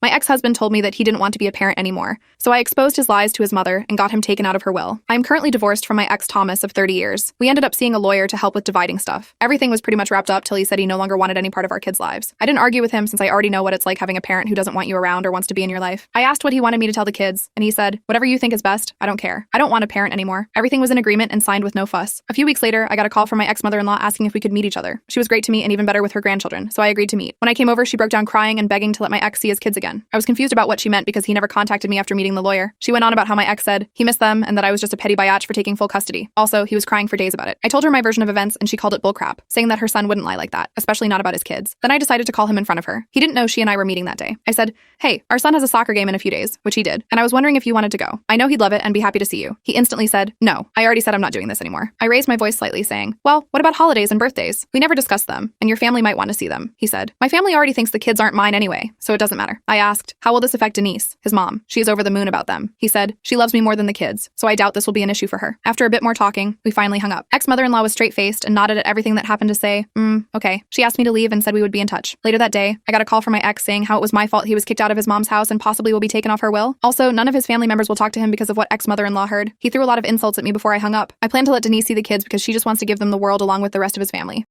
My ex-husband told me that he didn't want to be a parent anymore, so I exposed his lies to his mother and got him taken out of her will. I am currently divorced from my ex Thomas of 30 years. We ended up seeing a lawyer to help with dividing stuff. Everything was pretty much wrapped up till he said he no longer wanted any part of our kids' lives. I didn't argue with him since I already know what it's like having a parent who doesn't want you around or wants to be in your life. I asked what he wanted me to tell the kids, and he said, "Whatever you think is best, I don't care. I don't want a parent anymore." Everything was in agreement and signed with no fuss. A few weeks later, I got a call from my ex-mother-in-law asking if we could meet each other. She was great to me and even better with her grandchildren, so I agreed to meet. When I came over, she broke down crying and begging to let my ex see his kids again. I was confused about what she meant because he never contacted me after meeting the lawyer. She went on about how my ex said he missed them and that I was just a petty biatch for taking full custody. Also, he was crying for days about it. I told her my version of events and she called it bullcrap, saying that her son wouldn't lie like that, especially not about his kids. Then I decided to call him in front of her. He didn't know she and I were meeting that day. I said, "Hey, our son has a soccer game in a few days," which he did, and I was wondering if you wanted to go. I know he'd love it and be happy to see you. He instantly said, "No, I already said I'm not doing this anymore." I raised my voice slightly, saying, "Well, what about holidays and birthdays? We never discussed them, and your family might want to see them." He said, "My family already thinks the kids aren't mine anyway, so it doesn't matter." I asked, "How will this affect Denise, his mom? She is over the moon about them." He said, "She loves me more than the kids, so I doubt this will be an issue for her." After a bit more talking, we finally hung up. Ex-mother-in-law was straight-faced and nodded at everything that happened to say, okay. She asked me to leave and said we would be in touch. Later that day, I got a call from my ex saying how it was my fault he was kicked out of his mom's house and possibly will be taken off her will. Also, none of his family members will talk to him because of what ex-mother-in-law heard. He threw a lot of insults at me before I hung up. I plan to let Denise see the kids because she just wants to give them the world along with the rest of his family.